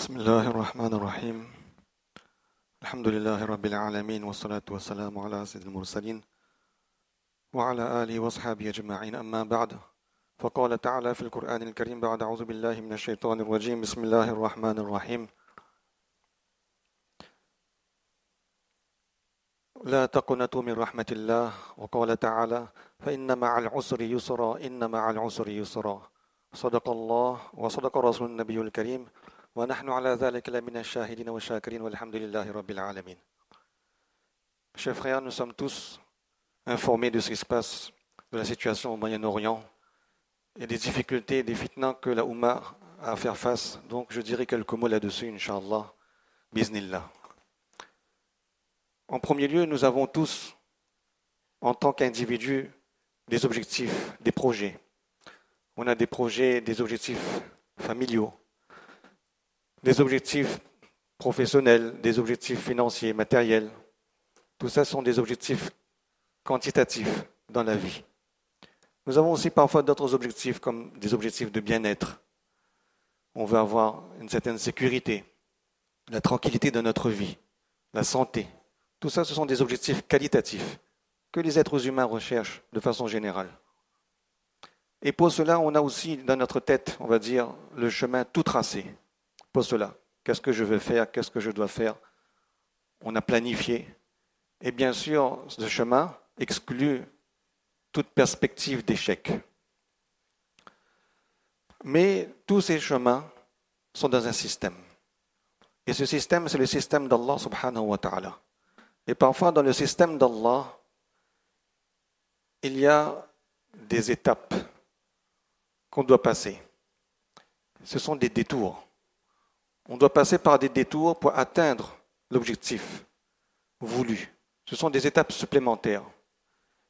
بسم الله الرحمن الرحيم الحمد لله رب العالمين والصلاة والسلام على سيد المرسلين وعلى آله وصحبه أجمعين أما بعد فقال تعالى في القرآن الكريم بعد أعوذ بالله من الشيطان الرجيم بسم الله الرحمن الرحيم لا تقنطوا من رحمة الله وقال تعالى فإن مع العسر يسرا إن مع العسر يسرا صدق الله وصدق رسول النبي الكريم ونحن على ذلك لمن الشاهدين والشاكرين والحمد لله رب العالمين. Chers frères, nous sommes tous informés de ce qui se passe, de la situation au Moyen-Orient et des difficultés, des fitnas que la Oumma a à faire face. Donc je dirai quelques mots là-dessus, Inch'Allah, Biznillah. En premier lieu, nous avons tous, en tant qu'individus, des objectifs, des projets. On a des projets, des objectifs familiaux, des objectifs professionnels, des objectifs financiers, matériels. Tout ça sont des objectifs quantitatifs dans la vie. Nous avons aussi parfois d'autres objectifs comme des objectifs de bien-être. On veut avoir une certaine sécurité, la tranquillité de notre vie, la santé. Tout ça, ce sont des objectifs qualitatifs que les êtres humains recherchent de façon générale. Et pour cela, on a aussi dans notre tête, on va dire, le chemin tout tracé. Pour cela, qu'est-ce que je veux faire, qu'est-ce que je dois faire? On a planifié. Et bien sûr, ce chemin exclut toute perspective d'échec. Mais tous ces chemins sont dans un système. Et ce système, c'est le système d'Allah subhanahu wa ta'ala. Et parfois, dans le système d'Allah, il y a des étapes qu'on doit passer. Ce sont des détours. On doit passer par des détours pour atteindre l'objectif voulu. Ce sont des étapes supplémentaires.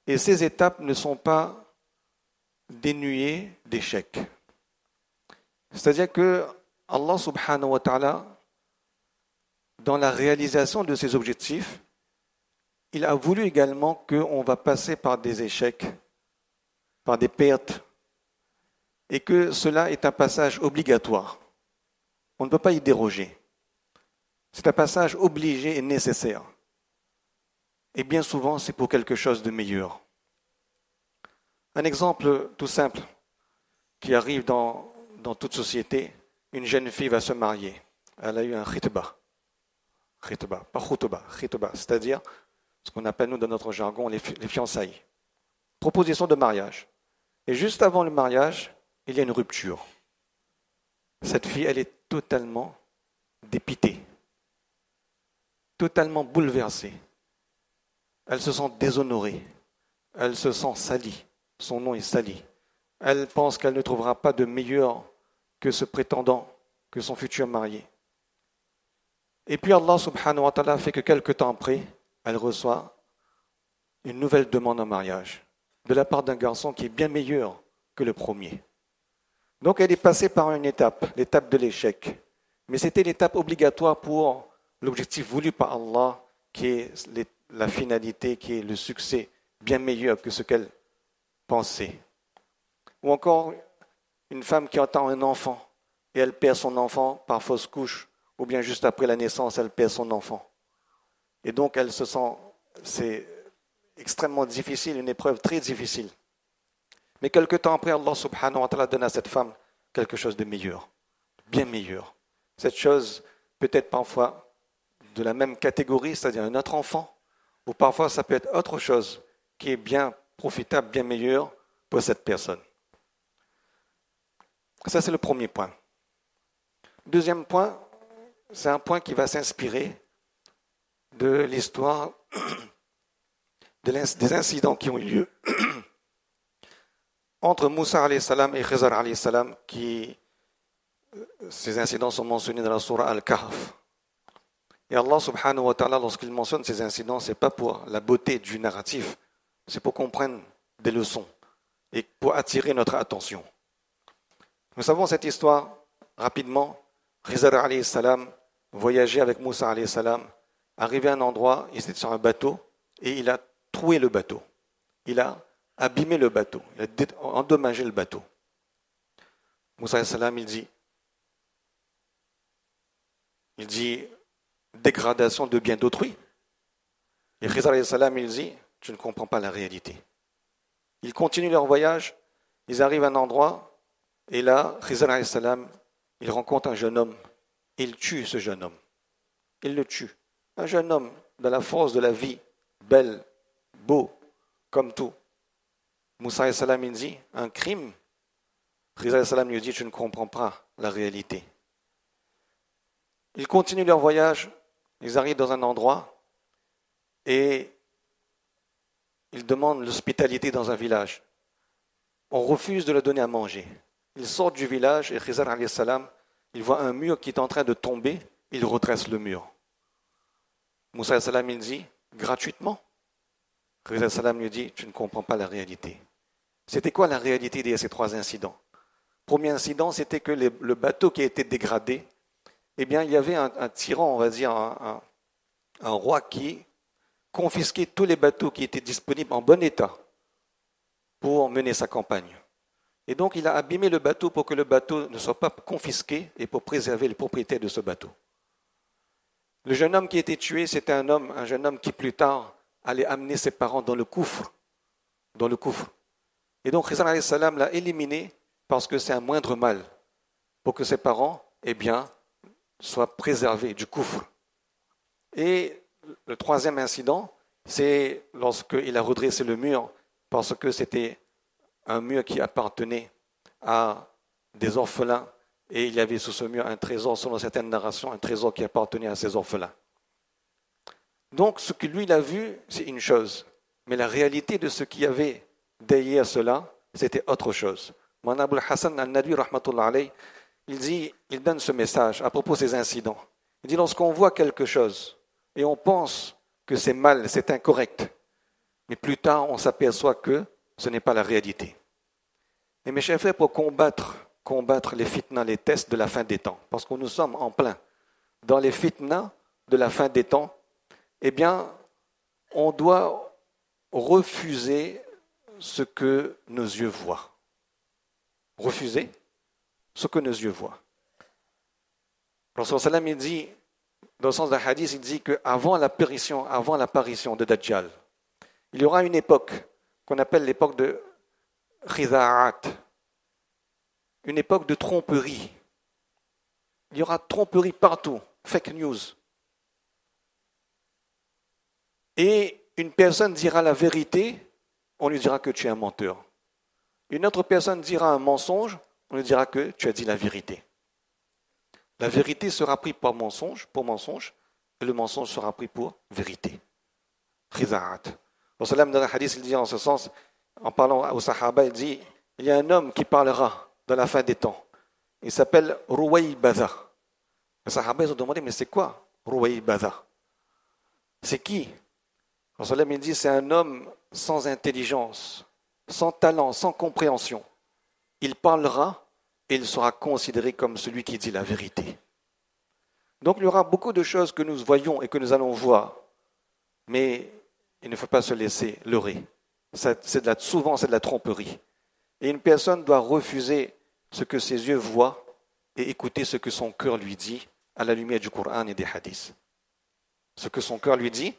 Et ces étapes ne sont pas dénuées d'échecs. C'est-à-dire que Allah subhanahu wa ta'ala, dans la réalisation de ses objectifs, il a voulu également qu'on va passer par des échecs, par des pertes, et que cela est un passage obligatoire. On ne peut pas y déroger. C'est un passage obligé et nécessaire. Et bien souvent, c'est pour quelque chose de meilleur. Un exemple tout simple qui arrive dans toute société, une jeune fille va se marier. Elle a eu un khitba. Khitba, pas khutba, khitba, c'est-à-dire ce qu'on appelle nous dans notre jargon les fiançailles. Proposition de mariage. Et juste avant le mariage, il y a une rupture. Cette fille, elle est totalement dépitée, totalement bouleversée. Elle se sent déshonorée, elle se sent salie, son nom est sali. Elle pense qu'elle ne trouvera pas de meilleur que ce prétendant, que son futur marié. Et puis Allah subhanahu wa ta'ala fait que quelque temps après, elle reçoit une nouvelle demande en mariage de la part d'un garçon qui est bien meilleur que le premier. Donc elle est passée par une étape, l'étape de l'échec. Mais c'était l'étape obligatoire pour l'objectif voulu par Allah, qui est la finalité, qui est le succès bien meilleur que ce qu'elle pensait. Ou encore une femme qui entend un enfant et elle perd son enfant par fausse couche, ou bien juste après la naissance, elle perd son enfant. Et donc elle se sent, c'est extrêmement difficile, une épreuve très difficile. Mais quelque temps après, Allah subhanahu wa ta'ala donne à cette femme quelque chose de meilleur, bien meilleur. Cette chose peut être parfois de la même catégorie, c'est-à-dire un autre enfant, ou parfois ça peut être autre chose qui est bien profitable, bien meilleur pour cette personne. Ça, c'est le premier point. Deuxième point, c'est un point qui va s'inspirer de l'histoire des incidents qui ont eu lieu entre Moussa alayhi salam et Khizr alayhi salam, ces incidents sont mentionnés dans la sourate Al-Kahf. Et Allah subhanahu wa ta'ala, lorsqu'il mentionne ces incidents, ce n'est pas pour la beauté du narratif, c'est pour qu'on prenne des leçons et pour attirer notre attention. Nous savons cette histoire rapidement. Khizr alayhi salam voyageait avec Moussa alayhi salam, arrivé à un endroit, il était sur un bateau et il a troué le bateau. Il a abîmé le bateau, il a endommagé le bateau. Moussa alayhi salam, il dit il dit dégradation de biens d'autrui. Et Khizr alayhi salam, il dit, tu ne comprends pas la réalité. Ils continuent leur voyage, ils arrivent à un endroit, et là, Khizr alayhi salam, il rencontre un jeune homme, et il tue ce jeune homme. Il le tue. Un jeune homme de la force de la vie, belle, beau, comme tout. Moussa alayhi salam, il dit, un crime. Khizr alayhi salam lui dit, tu ne comprends pas la réalité. Ils continuent leur voyage, ils arrivent dans un endroit, et ils demandent l'hospitalité dans un village. On refuse de leur donner à manger. Ils sortent du village et Khizr alayhi salam, il voit un mur qui est en train de tomber, il redresse le mur. Moussa alayhi salam, il dit, gratuitement. Khizr alayhi salam lui dit, tu ne comprends pas la réalité. C'était quoi la réalité de ces 3 incidents? Premier incident, c'était que le bateau qui a été dégradé, eh bien, il y avait un tyran, on va dire, un roi qui confisquait tous les bateaux qui étaient disponibles en bon état pour mener sa campagne. Et donc, il a abîmé le bateau pour que le bateau ne soit pas confisqué et pour préserver les propriétaires de ce bateau. Le jeune homme qui a été tué, c'était un jeune homme qui plus tard allait amener ses parents dans le koufr. Et donc, Khizr alayhi salam l'a éliminé parce que c'est un moindre mal pour que ses parents, eh bien, soient préservés du koufr. Et le 3e incident, c'est lorsqu'il a redressé le mur parce que c'était un mur qui appartenait à des orphelins et il y avait sous ce mur un trésor, selon certaines narrations, un trésor qui appartenait à ces orphelins. Donc, ce que lui, il a vu, c'est une chose. Mais la réalité de ce qu'il y avait derrière cela, c'était autre chose. Mon Abul Hassan al-Nadwi, rahmatullah alayh, il donne ce message à propos de ces incidents. Il dit, lorsqu'on voit quelque chose et on pense que c'est mal, c'est incorrect, mais plus tard, on s'aperçoit que ce n'est pas la réalité. Et mes chers frères, pour combattre les fitnas, les tests de la fin des temps, parce que nous sommes en plein dans les fitnas de la fin des temps, eh bien, on doit refuser ce que nos yeux voient. Refuser ce que nos yeux voient. Le Prophète sallam, il dit, dans le sens d'un hadith, il dit qu'avant l'apparition de Dajjal, il y aura une époque qu'on appelle l'époque de khida'at, une époque de tromperie. Il y aura tromperie partout, fake news. Et une personne dira la vérité, on lui dira que tu es un menteur. Une autre personne dira un mensonge, on lui dira que tu as dit la vérité. La vérité sera prise pour mensonge, et le mensonge sera pris pour vérité. Khiza'at. Le Sallam dans le hadith, il dit en ce sens, en parlant aux Sahaba, il dit, il y a un homme qui parlera dans la fin des temps. Il s'appelle Ruwaybadha. Les Sahaba, ils ont demandé, mais c'est quoi Ruwaybadha? C'est qui? Le Sallam, il dit, c'est un homme sans intelligence, sans talent, sans compréhension. Il parlera et il sera considéré comme celui qui dit la vérité. Donc il y aura beaucoup de choses que nous voyons et que nous allons voir, mais il ne faut pas se laisser leurrer. Souvent, c'est de la tromperie. Et une personne doit refuser ce que ses yeux voient et écouter ce que son cœur lui dit à la lumière du Coran et des hadiths. Ce que son cœur lui dit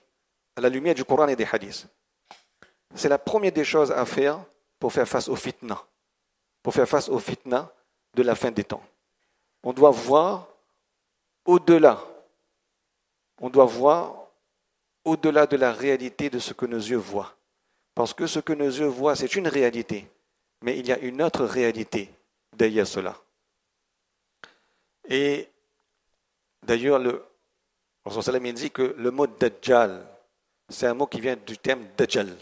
à la lumière du Coran et des hadiths. C'est la première des choses à faire pour faire face aux fitnas. Pour faire face aux fitnas de la fin des temps. On doit voir au-delà. On doit voir au-delà de la réalité de ce que nos yeux voient. Parce que ce que nos yeux voient, c'est une réalité. Mais il y a une autre réalité derrière cela. Et d'ailleurs, le Prophète sallam dit que le mot Dajjal, c'est un mot qui vient du terme Dajjal,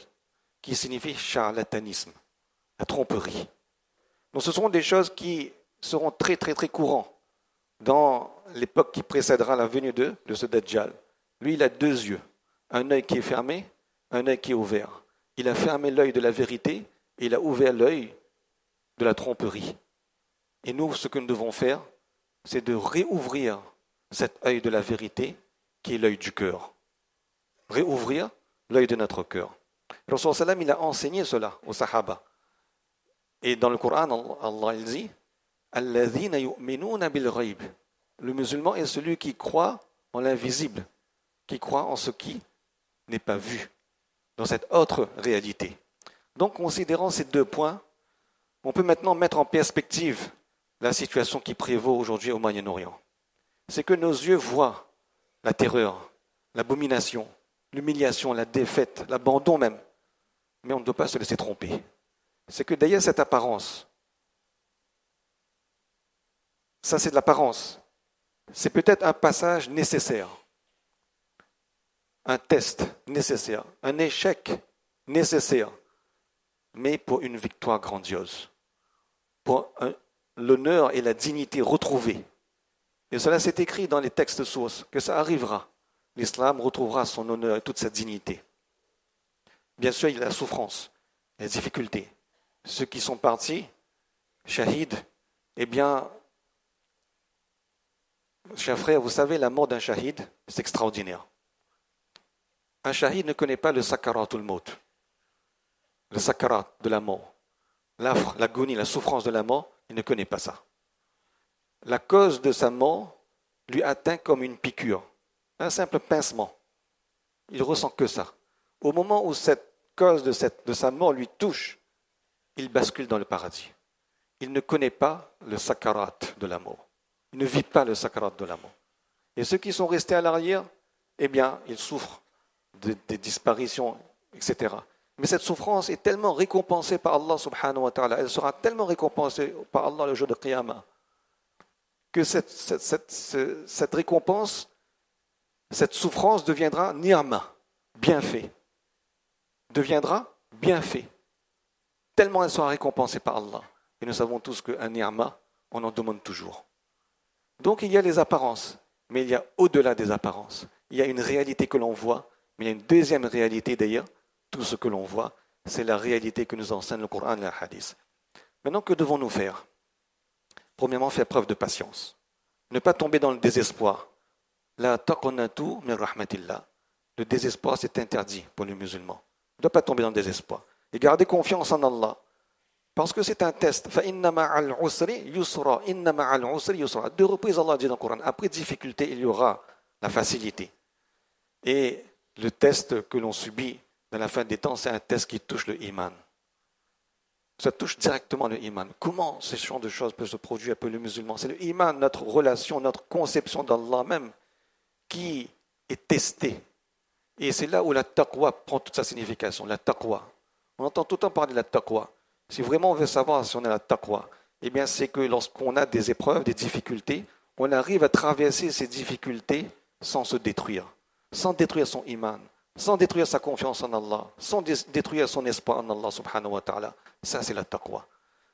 qui signifie charlatanisme, la tromperie. Donc ce seront des choses qui seront très très très courantes dans l'époque qui précédera la venue de ce Dajjal. Lui, il a 2 yeux, un œil qui est fermé, un œil qui est ouvert. Il a fermé l'œil de la vérité et il a ouvert l'œil de la tromperie. Et nous, ce que nous devons faire, c'est de réouvrir cet œil de la vérité qui est l'œil du cœur. Réouvrir l'œil de notre cœur. Le Rasul sallam, il a enseigné cela aux Sahaba. Et dans le Coran, Allah il dit « Alladhina yu'minuna bil ghayb » Le musulman est celui qui croit en l'invisible, qui croit en ce qui n'est pas vu, dans cette autre réalité. Donc, considérant ces deux points, on peut maintenant mettre en perspective la situation qui prévaut aujourd'hui au Moyen-Orient. C'est que nos yeux voient la terreur, l'abomination, l'humiliation, la défaite, l'abandon même. Mais on ne doit pas se laisser tromper. C'est que derrière cette apparence, ça c'est de l'apparence, c'est peut-être un passage nécessaire, un test nécessaire, un échec nécessaire, mais pour une victoire grandiose, pour l'honneur et la dignité retrouvés. Et cela s'est écrit dans les textes sources, que ça arrivera. L'islam retrouvera son honneur et toute sa dignité. Bien sûr, il y a la souffrance, les difficultés. Ceux qui sont partis, shahid, eh bien, chers frères, vous savez, la mort d'un shahid, c'est extraordinaire. Un shahid ne connaît pas le sakaratul maut, le sakarat de la mort, l'affre, l'agonie, la souffrance de la mort, il ne connaît pas ça. La cause de sa mort lui atteint comme une piqûre, un simple pincement. Il ne ressent que ça. Au moment où cette cause de sa mort lui touche, il bascule dans le paradis. Il ne connaît pas le sakarat de la mort. Il ne vit pas le sakarat de la mort. Et ceux qui sont restés à l'arrière, eh bien, ils souffrent des disparitions, etc. Mais cette souffrance est tellement récompensée par Allah subhanahu wa ta'ala, elle sera tellement récompensée par Allah le jour de Qiyamah, que cette récompense, cette souffrance deviendra ni'ma, bienfait. Deviendra bienfait. Tellement elle sera récompensée par Allah. Et nous savons tous qu'un ni'ma, on en demande toujours. Donc il y a les apparences, mais il y a au-delà des apparences. Il y a une réalité que l'on voit, mais il y a une deuxième réalité d'ailleurs. Tout ce que l'on voit, c'est la réalité que nous enseigne le Coran et le Hadith. Maintenant, que devons-nous faire? Premièrement, faire preuve de patience. Ne pas tomber dans le désespoir. La taqnatu min rahmatillah. Le désespoir, c'est interdit pour les musulmans. On ne doit pas tomber dans le désespoir. Et garder confiance en Allah. Parce que c'est un test. Fa inna ma'al usri yusra. Inna ma'al usri yusra. À 2 reprises, Allah dit dans le Coran, après difficulté, il y aura la facilité. Et le test que l'on subit dans la fin des temps, c'est un test qui touche le iman. Ça touche directement le iman. Comment ces genres de choses peuvent se produire pour le musulman? C'est le iman, notre relation, notre conception d'Allah même, qui est testée. Et c'est là où la taqwa prend toute sa signification. La taqwa. On entend tout le temps parler de la taqwa. Si vraiment on veut savoir si on a la taqwa, eh bien c'est que lorsqu'on a des épreuves, des difficultés, on arrive à traverser ces difficultés sans se détruire, sans détruire son iman, sans détruire sa confiance en Allah, sans détruire son espoir en Allah subhanahu wa ta'ala. Ça, c'est la taqwa.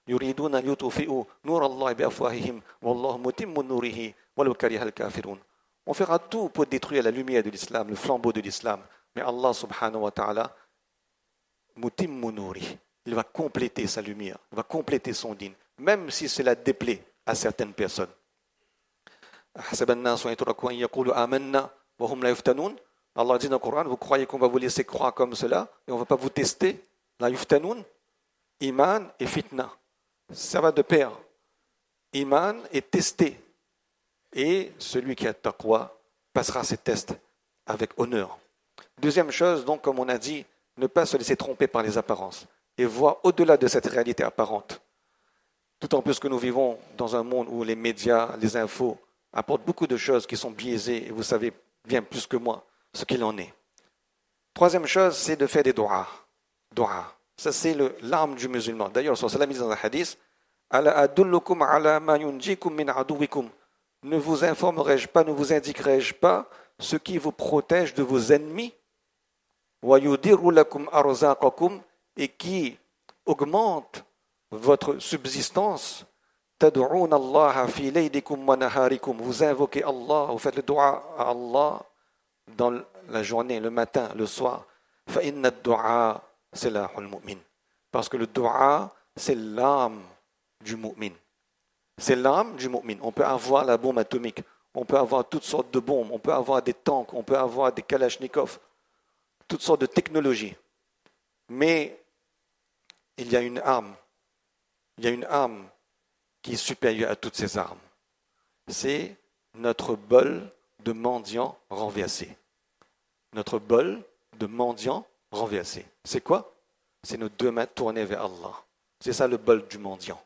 يُرِيدُونَ يُطْفِئُوا نُورَ اللَّهِ بِأَفْوَاهِهِمْ وَاللَّهُ مُتِمُّ نُورِهِ وَلَوْ كَرِهَ الْكَافِرُونَ. On fera tout pour détruire la lumière de l'islam, le flambeau de l'islam. Mais Allah subhanahu wa ta'ala, mutimmu nuri, il va compléter sa lumière, il va compléter son dîn, même si cela déplaît à certaines personnes. Allah dit dans le Coran, vous croyez qu'on va vous laisser croire comme cela et on ne va pas vous tester? La yuftanun, iman et fitna. Ça va de pair. Iman est testé. Et celui qui a taqwa passera ces tests avec honneur. Deuxième chose, donc, comme on a dit, ne pas se laisser tromper par les apparences et voir au-delà de cette réalité apparente. Tout en plus que nous vivons dans un monde où les médias, les infos apportent beaucoup de choses qui sont biaisées et vous savez bien plus que moi ce qu'il en est. Troisième chose, c'est de faire des du'a. Du'a. Ça, c'est l'arme du musulman. D'ailleurs, sur cela, mis dans un hadith, Ala adullukum ala ma yunjikum min aduwikum. Ne vous informerai-je pas, ne vous indiquerai-je pas ce qui vous protège de vos ennemis, wa yudirru lakum arzaqakum, et qui augmente votre subsistance. Tad'un Allah fi laylikum wa naharikum. Vous invoquez Allah, vous faites le dua à Allah dans la journée, le matin, le soir. Fa inna ad-du'a silahul mu'min. Parce que le dua, c'est l'âme du mu'min. C'est l'âme du mu'min. On peut avoir la bombe atomique, on peut avoir toutes sortes de bombes, on peut avoir des tanks, on peut avoir des kalachnikovs, toutes sortes de technologies. Mais il y a une arme qui est supérieure à toutes ces armes. C'est notre bol de mendiant renversé. Notre bol de mendiant renversé. C'est quoi? C'est nos deux mains tournées vers Allah. C'est ça le bol du mendiant.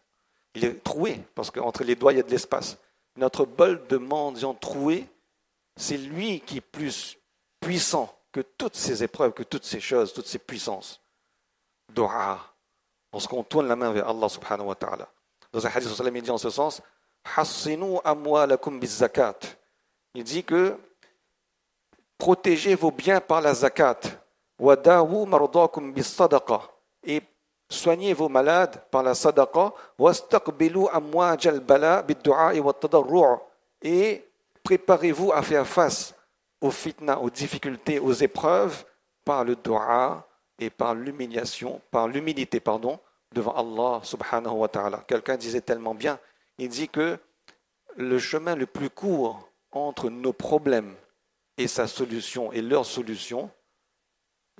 Il est troué, parce qu'entre les doigts, il y a de l'espace. Notre bol de mendiant troué, c'est lui qui est plus puissant que toutes ces épreuves, que toutes ces choses, toutes ces puissances. Dua. Lorsqu'on tourne la main vers Allah subhanahu wa ta'ala. Dans un hadith, il dit en ce sens, Hassinu amwalakum bizzakat. Il dit que protégez vos biens par la zakat. Wadawu mardakum bis-sadaqa. Et soignez vos malades par la sadaqa. Wastaqbilu amwaj al-bala bid-du'a wa at-tadarru'. Et préparez-vous à faire face aux fitna, aux difficultés, aux épreuves par le dua et par l'humiliation, par l'humilité, devant Allah subhanahu wa ta'ala. Quelqu'un disait tellement bien, il dit que le chemin le plus court entre nos problèmes et sa solution et leur solution,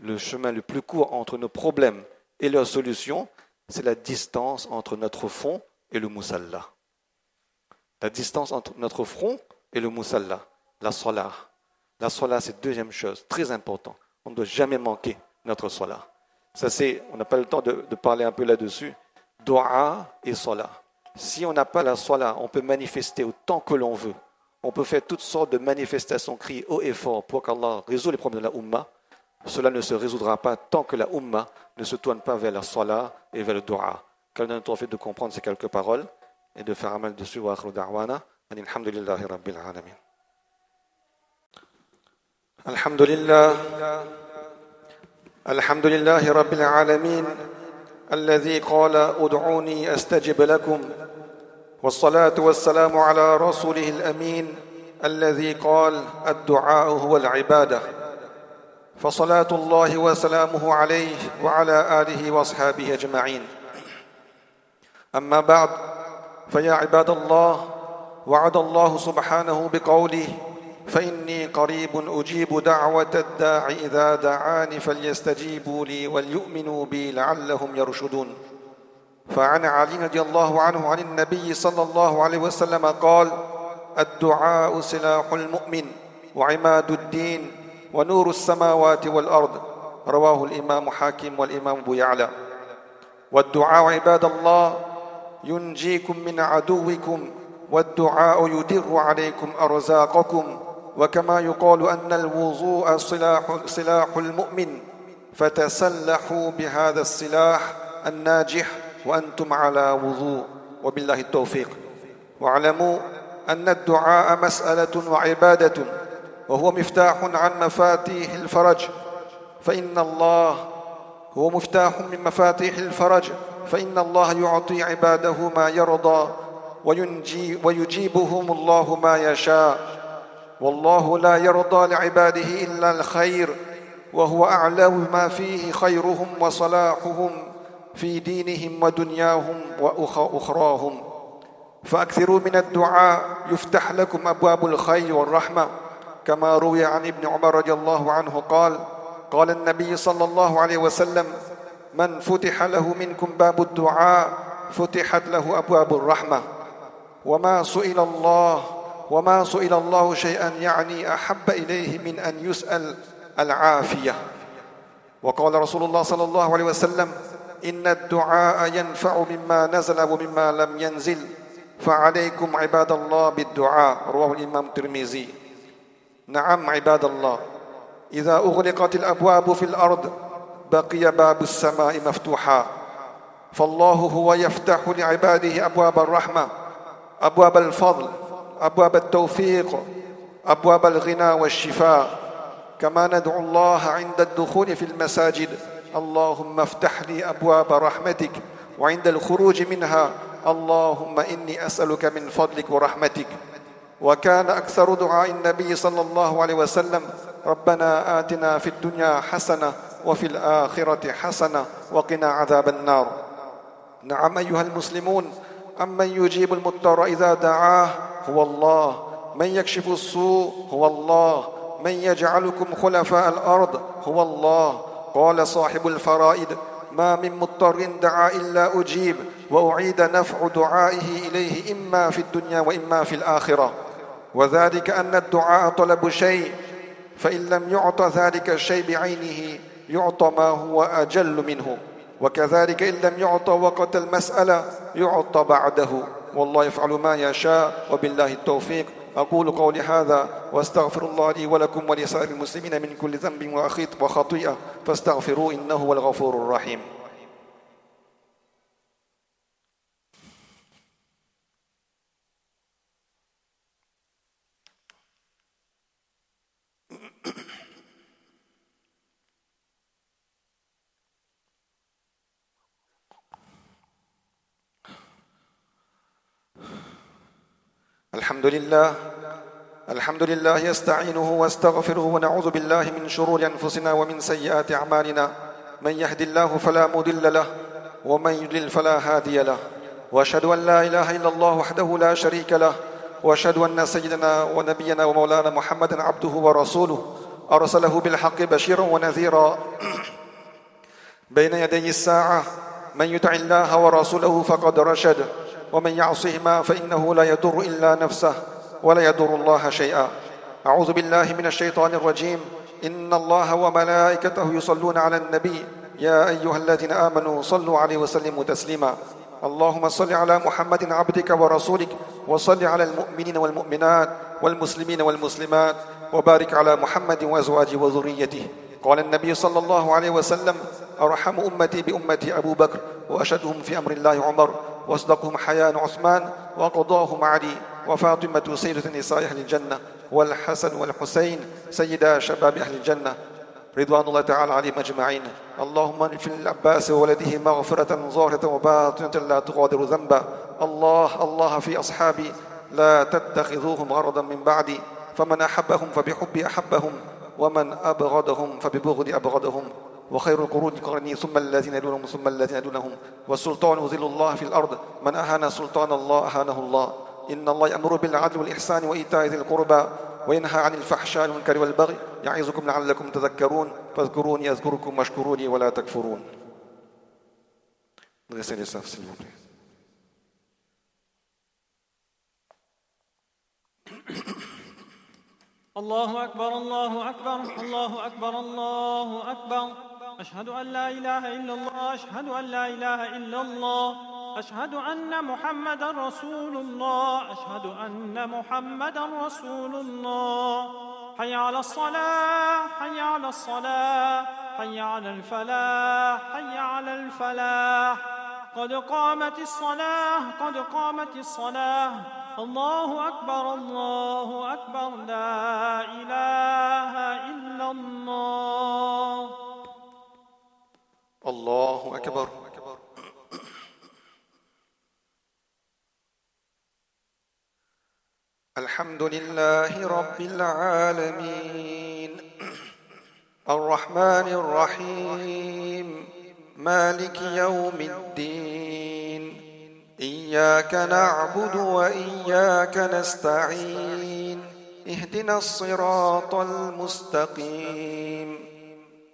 le chemin le plus court entre nos problèmes et leur solution, c'est la distance entre notre front et le musalla. La distance entre notre front et le musalla, la salah. La salah, c'est deuxième chose, très important. On ne doit jamais manquer notre salah. Ça, on n'a pas le temps de parler un peu là-dessus. Dua et salah. Si on n'a pas la salah, on peut manifester autant que l'on veut. On peut faire toutes sortes de manifestations, crier haut et fort pour qu'Allah résout les problèmes de la Ummah. Cela ne se résoudra pas tant que la Ummah ne se tourne pas vers la salah et vers le dua. Qu'Allah nous permette de comprendre ces quelques paroles et de faire amal dessus. Wa akhiru da'wana. Alhamdulillahi rabbil alamin. Alhamdulillah. الحمد لله رب العالمين الذي قال ادعوني استجب لكم والصلاة والسلام على رسوله الأمين الذي قال الدعاء هو العبادة فصلاة الله وسلامه عليه وعلى آله وأصحابه أجمعين أما بعد فيا عباد الله وعد الله سبحانه بقوله فإني قريب أجيب دعوة الداع إذا دعاني فليستجيبوا لي وليؤمنوا بي لعلهم يرشدون فعن علي رضي الله عنه عن النبي صلى الله عليه وسلم قال الدعاء سلاح المؤمن وعماد الدين ونور السماوات والأرض رواه الإمام حاكم والإمام أبو يعلى والدعاء عباد الله ينجيكم من عدوكم والدعاء يدر عليكم أرزاقكم وكما يقال أن الوضوء سلاح المؤمن فتسلحوا بهذا السلاح الناجح وأنتم على وضوء وبالله التوفيق واعلموا أن الدعاء مسألة وعبادة وهو مفتاح عن مفاتيح الفرج فإن الله هو مفتاح من مفاتيح الفرج فإن الله يعطي عباده ما يرضى ويجيبهم الله ما يشاء والله لا يرضى لعباده إلا الخير وهو أعلم ما فيه خيرهم وصلاحهم في دينهم ودنياهم وأخراهم فأكثروا من الدعاء يفتح لكم أبواب الخير والرحمة كما روي عن ابن عمر رضي الله عنه قال النبي صلى الله عليه وسلم من فتح له منكم باب الدعاء فتحت له أبواب الرحمة وما سئل الله شيئا يعني أحب إليه من أن يسأل العافية وقال رسول الله صلى الله عليه وسلم إن الدعاء ينفع مما نزل ومما لم ينزل فعليكم عباد الله بالدعاء رواه الإمام الترمذي نعم عباد الله إذا أغلقت الأبواب في الأرض بقي باب السماء مفتوحا فالله هو يفتح لعباده أبواب الرحمة أبواب الفضل أبواب التوفيق أبواب الغنى والشفاء كما ندعو الله عند الدخول في المساجد اللهم افتح لي أبواب رحمتك وعند الخروج منها اللهم إني أسألك من فضلك ورحمتك وكان أكثر دعاء النبي صلى الله عليه وسلم ربنا آتنا في الدنيا حسنة وفي الآخرة حسنة وقنا عذاب النار نعم أيها المسلمون أمن يجيب المضطر إذا دعاه هو الله من يكشف السوء هو الله من يجعلكم خلفاء الأرض هو الله قال صاحب الفرائد ما من مضطر دعا إلا أجيب وأعيد نفع دعائه إليه إما في الدنيا وإما في الآخرة وذلك أن الدعاء طلب شيء، فإن لم يعط ذلك الشيء بعينه يعطى ما هو أجل منه، وكذلك إن لم يعط وقت المسألة يعطى بعده، والله يفعل ما يشاء وبالله التوفيق. أقول قولي هذا وأستغفر الله لي ولكم ولسائر المسلمين من كل ذنب وخطيئة فاستغفروه إنه هو الغفور الرحيم. الحمد لله يستعينه واستغفره ونعوذ بالله من شرور أنفسنا ومن سيئات أعمالنا، من يهد الله فلا مضل له ومن يضلل فلا هادي له، وأشهد أن لا إله إلا الله وحده لا شريك له، وأشهد أن سيدنا ونبينا ومولانا محمدا عبده ورسوله أرسله بالحق بشيرا ونذيرا بين يدي الساعة، من يطع الله ورسوله فقد رشد، ومن يعصهما فإنه لا يضر إلا نفسه ولا يضر الله شيئا. أعوذ بالله من الشيطان الرجيم. إن الله وملائكته يصلون على النبي يا أيها الذين آمنوا صلوا عليه وسلموا تسليما. اللهم صل على محمد عبدك ورسولك، وصل على المؤمنين والمؤمنات والمسلمين والمسلمات، وبارك على محمد وأزواجه وذريته. قال النبي صلى الله عليه وسلم: أرحم أمتي بأمتي أبو بكر، وأشدهم في أمر الله عمر، واصدقهم حياء عثمان، وقضاهم علي، وفاطمة سيدة نساء أهل الجنة، والحسن والحسين سيدا شباب أهل الجنة رضوان الله تعالى عليهم أجمعين. اللهم اغفر للعباس وولده مغفرة ظاهرة وباطنة لا تغادر ذنبا. الله في أصحابي لا تتخذوهم غرضا من بعدي، فمن أحبهم فبحبي أحبهم، ومن أبغضهم فببغضي أبغضهم، وخير القرون قرني ثم الذين يلونهم ثم الذين يلونهم، والسلطان ذل الله في الأرض، من أهان سلطان الله أهانه الله. إن الله يأمر بالعدل والإحسان وإيتاء ذي القربى وينهى عن الفحشاء والمنكر والبغي يعظكم لعلكم تذكرون. فاذكروني أذكركم واشكروني ولا تكفرون. الله أكبر الله أكبر الله أكبر الله أكبر. أشهد أن لا إله إلا الله أشهد أن لا إله إلا الله أشهد أن محمدا رسول الله أشهد أن محمدا رسول الله. حي على الصلاة حي على الصلاة حي على الفلاح حي على الفلاح. قد قامت الصلاة قد قامت الصلاة. الله أكبر الله أكبر لا إله إلا الله. الله أكبر. الحمد لله رب العالمين الرحمن الرحيم مالك يوم الدين. إياك نعبد وإياك نستعين. اهدنا الصراط المستقيم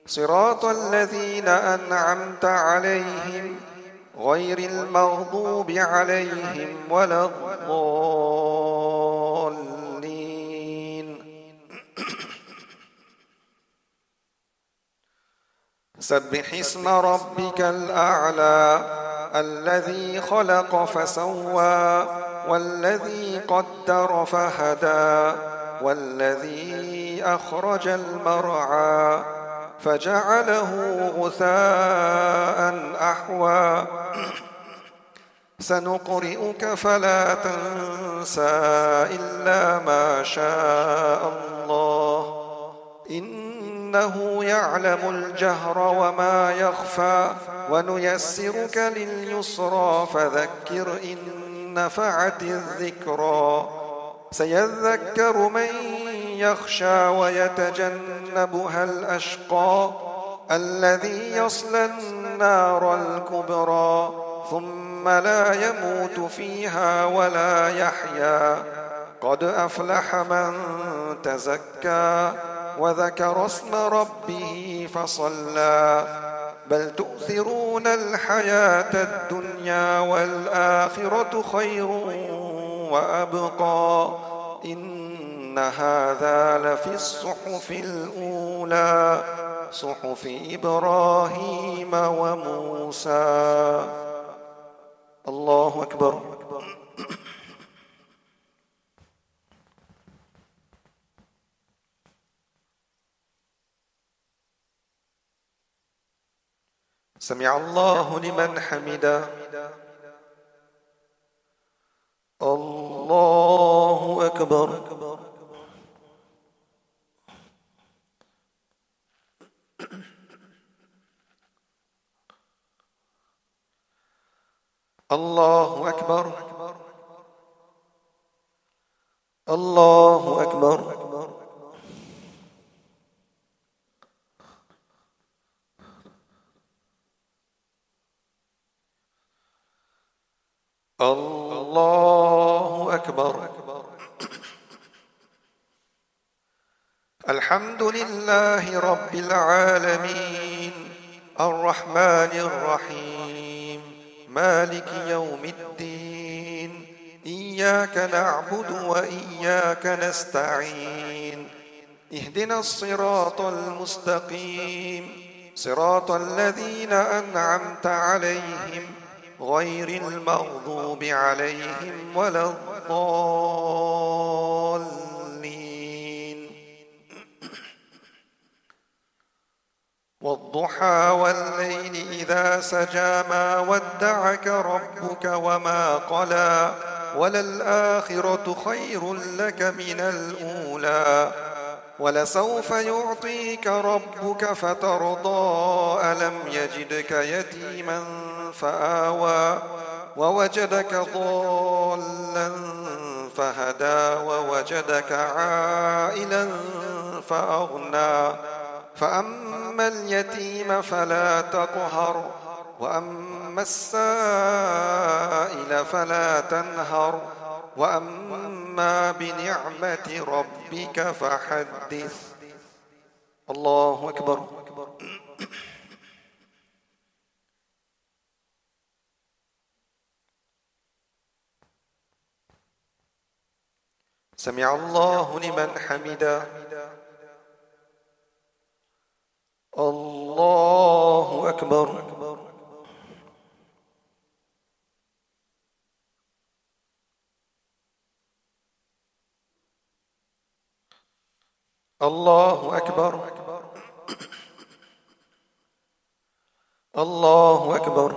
صراط الذين أنعمت عليهم غير المغضوب عليهم ولا الضالين. سبح اسم ربك الأعلى الذي خلق فسوى والذي قدر فهدى والذي أخرج المرعى فجعله غثاء أحوى. سنقرئك فلا تنسى إلا ما شاء الله إنه يعلم الجهر وما يخفى. ونيسرك لليسرى فذكر إن نفعت الذكرى. سيذكر من يخشى ويتجنبها الأشقى الذي يصلى النار الكبرى ثم لا يموت فيها ولا يحيا. قد أفلح من تزكى وذكر اسم ربه فصلى. بل تؤثرون الحياة الدنيا والآخرة خير وأبقى. إن هذا لفي الصحف الأولى صحف إبراهيم وموسى. الله أكبر. سمع الله لمن حمده. الله أكبر. الله أكبر. الله أكبر. الله أكبر. الحمد لله رب العالمين الرحمن الرحيم مالك يوم الدين إياك نعبد وإياك نستعين اهدنا الصراط المستقيم صراط الذين أنعمت عليهم غير المغضوب عليهم ولا الضالين. والضحى والليل إذا سجى ما ودعك ربك وما قلى وللآخرة خير لك من الأولى ولسوف يعطيك ربك فترضى ألم يجدك يتيما فآوى ووجدك ضالا فهدى ووجدك عائلا فأغنى فأما اليتيم فلا تقهر وأما السائل فلا تنهر وأما بنعمة ربك فحدث. الله أكبر. سمع الله لمن حمده. الله أكبر. الله أكبر. الله أكبر.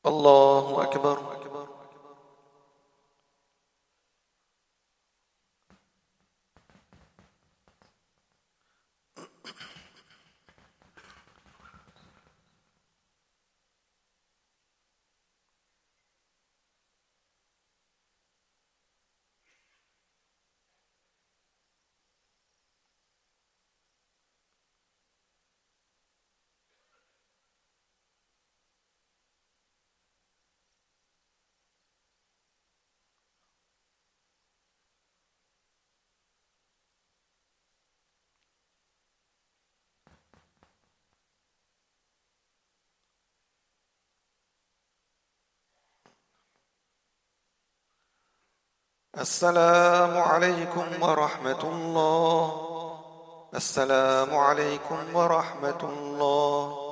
الله أكبر. السلام عليكم ورحمة الله. السلام عليكم ورحمة الله.